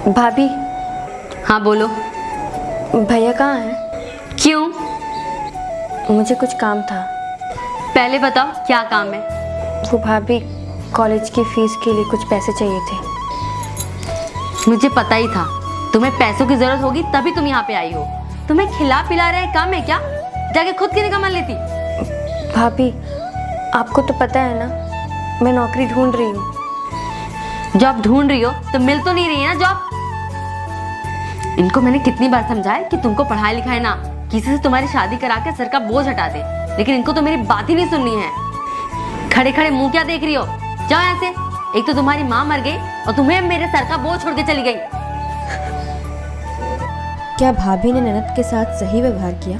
भाभी। हाँ बोलो। भैया कहाँ हैं? क्यों? मुझे कुछ काम था। पहले बताओ क्या काम है? वो भाभी, कॉलेज की फीस के लिए कुछ पैसे चाहिए थे। मुझे पता ही था तुम्हें पैसों की जरूरत होगी, तभी तुम यहाँ पे आई हो। तुम्हें खिला पिला रहे काम है क्या? जाके खुद की कमा लेती। भाभी, आपको तो पता है ना, मैं नौकरी ढूंढ रही हूँ। जॉब ढूंढ रही हो तो मिल तो नहीं रही है ना जॉब। इनको मैंने कितनी बार समझाया कि तुमको पढ़ाई लिखाई ना, किसी से तुम्हारी शादी करा के सर का बोझ हटा दे, लेकिन इनको तो मेरी बात ही नहीं सुननी है। खड़े खड़े मुंह क्या देख रही हो? जाओ यहाँ से। एक तो तुम्हारी माँ मर गई और तुम्हें मेरे सर का बोझ छोड़ के चली गई। क्या भाभी ने ननद के साथ सही व्यवहार किया?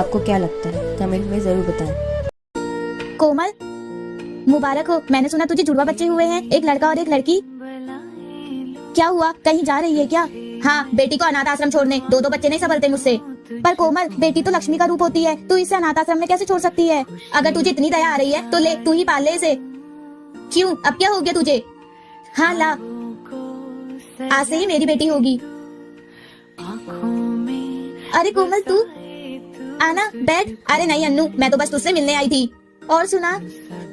आपको क्या लगता है? कमेंट में जरूर बताएं। कोमल, मुबारक हो। मैंने सुना तुझे जुड़वा बच्चे हुए हैं, एक लड़का और एक लड़की। क्या हुआ, कहीं जा रही है क्या? हाँ, बेटी को अनाथ आश्रम छोड़ने। दो बच्चे नहीं संभलते मुझसे। पर कोमल, बेटी तो लक्ष्मी का रूप होती है, तू इसे अनाथ आश्रम में कैसे छोड़ सकती है? अगर तुझे इतनी दया आ रही है तो ले, तू ही पाल ले इसे। क्यों, अब क्या हो गया तुझे? हाँ ला, आज से ही मेरी बेटी होगी। अरे कोमल, तू आना, बैठ। अरे नहीं अन्नू, मैं तो बस तुझसे मिलने आई थी। और सुना?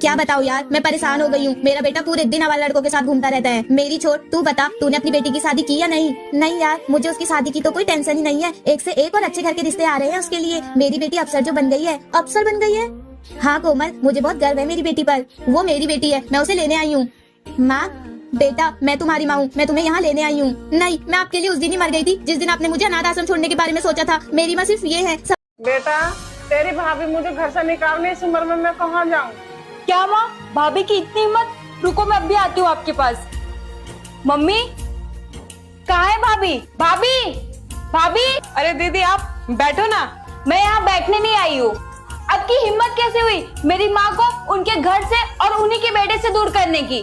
क्या बताऊं यार, मैं परेशान हो गई हूँ। मेरा बेटा पूरे दिन आवारा लड़कों के साथ घूमता रहता है। मेरी छोड़, तू बता, तूने अपनी बेटी की शादी की या नहीं? नहीं यार, मुझे उसकी शादी की तो कोई टेंशन ही नहीं है। एक से एक और अच्छे घर के रिश्ते आ रहे हैं उसके लिए। मेरी बेटी अफसर जो बन गई है। अफसर बन गई है? हाँ कोमल, मुझे बहुत गर्व है मेरी बेटी पर। वो मेरी बेटी है, मैं उसे लेने आई हूँ। माँ, बेटा, मैं तुम्हारी माँ हूँ, मैं तुम्हें यहाँ लेने आई हूँ। नहीं, मैं आपके लिए उस दिन ही मर गई थी जिस दिन आपने मुझे अनाथ आश्रम छोड़ने के बारे में सोचा था। मेरी माँ सिर्फ ये है। बेटा, तेरी भाभी मुझे घर से निकालने, इस उम्र में मैं कहाँ जाऊँ? क्या माँ, भाभी की इतनी हिम्मत? रुको, मैं अभी आती हूँ आपके पास। मम्मी, कहाँ है भाभी? भाभी, भाभी। अरे दीदी, आप बैठो ना। मैं यहाँ बैठने नहीं आई हूँ। आपकी हिम्मत कैसे हुई मेरी माँ को उनके घर से और उन्हीं के बेटे से दूर करने की?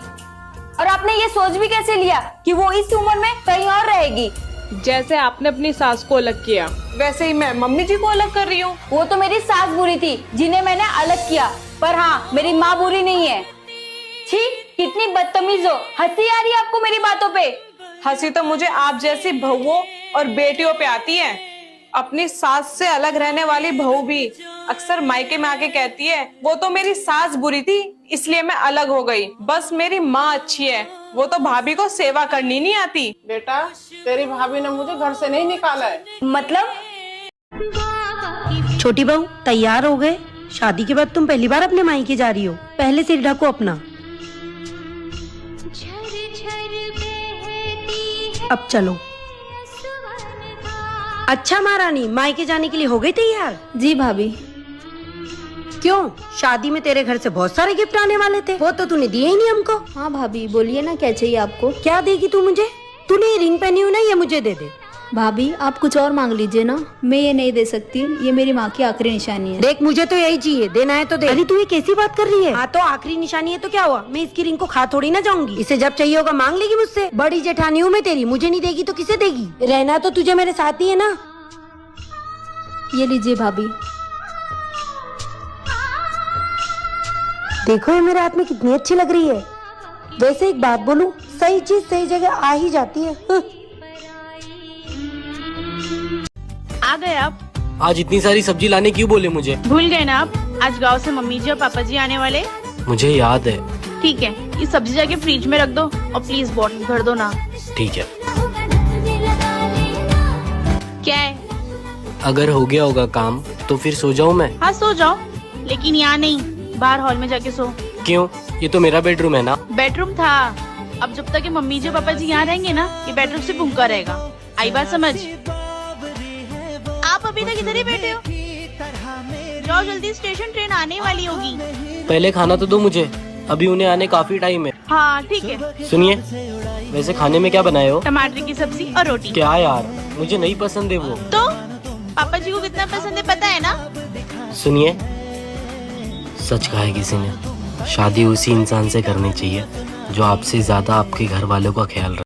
और आपने ये सोच भी कैसे लिया कि वो इस उम्र में कहीं और रहेगी? जैसे आपने अपनी सास को अलग किया, वैसे ही मैं मम्मी जी को अलग कर रही हूँ। वो तो मेरी सास बुरी थी जिन्हें मैंने अलग किया, पर हाँ, मेरी माँ बुरी नहीं है। छी, कितनी बदतमीज हो। हंसी आ रही है आपको मेरी बातों पे? हंसी तो मुझे आप जैसी बहुओं और बेटियों पे आती है। अपनी सास से अलग रहने वाली बहू भी अक्सर मायके में आके कहती है, वो तो मेरी सास बुरी थी इसलिए मैं अलग हो गई। बस मेरी माँ अच्छी है, वो तो भाभी को सेवा करनी नहीं आती। बेटा, तेरी भाभी ने मुझे घर से नहीं निकाला है। मतलब? छोटी बहू, तैयार हो गए? शादी के बाद तुम पहली बार अपने मायके जा रही हो। पहले सिर ढको अपना। अब चलो। अच्छा महारानी, मायके जाने के लिए हो गई तैयार? जी भाभी। क्यों, शादी में तेरे घर से बहुत सारे गिफ्ट आने वाले थे, वो तो तूने दिए ही नहीं हमको। हाँ भाभी, बोलिए ना, क्या चाहिए आपको? क्या देगी तू मुझे? तूने ये रिंग पहनी हुई ना, ये मुझे दे दे। भाभी, आप कुछ और मांग लीजिए ना, मैं ये नहीं दे सकती। ये मेरी माँ की आखिरी निशानी है। देख, मुझे तो यही चाहिए, देना है तो दे। अरे तू ये कैसी बात कर रही है? हाँ तो आखिरी निशानी है तो क्या हुआ? मैं इसकी रिंग को खा थोड़ी ना जाऊंगी। इसे जब चाहिए होगा मांग लेगी मुझसे। बड़ी जेठानी हूँ मैं तेरी, मुझे नहीं देगी तो किसे देगी? रहना तो तुझे मेरे साथ ही है ना। ये लीजिए भाभी। देखो ये मेरे हाथ में कितनी अच्छी लग रही है। वैसे एक बात बोलूं, सही चीज सही जगह आ ही जाती है। आ गए आप? आज इतनी सारी सब्जी लाने क्यों बोले मुझे? भूल गए ना आप? आज गांव से मम्मी जी और पापा जी आने वाले। मुझे याद है। ठीक है, ये सब्जी जाके फ्रिज में रख दो और प्लीज बॉटल भर दो ना। ठीक है। क्या है? अगर हो गया होगा काम तो फिर सो जाऊं मैं? हाँ सो जाओ, लेकिन यहाँ नहीं, बाहर हॉल में जाके सो। क्यों? ये तो मेरा बेडरूम है ना। बेडरूम था, अब जब तक ये मम्मी जी और पापा जी यहाँ रहेंगे ना, ये बेडरूम से भूखा रहेगा। आई बात समझ? आप अभी तक इधर ही बैठे हो? जाओ जल्दी, स्टेशन ट्रेन आने वाली होगी। पहले खाना तो दो मुझे, अभी उन्हें आने काफी टाइम है। हाँ ठीक है। सुनिए, वैसे खाने में क्या बनाए हो? टमाटर की सब्जी और रोटी। क्या यार, मुझे नहीं पसंद है वो। तो पापा जी को कितना पसंद है पता है ना? सुनिए, सच कहा है किसी ने, शादी उसी इंसान से करनी चाहिए जो आपसे ज्यादा आपके घर वालों का ख्याल रखे।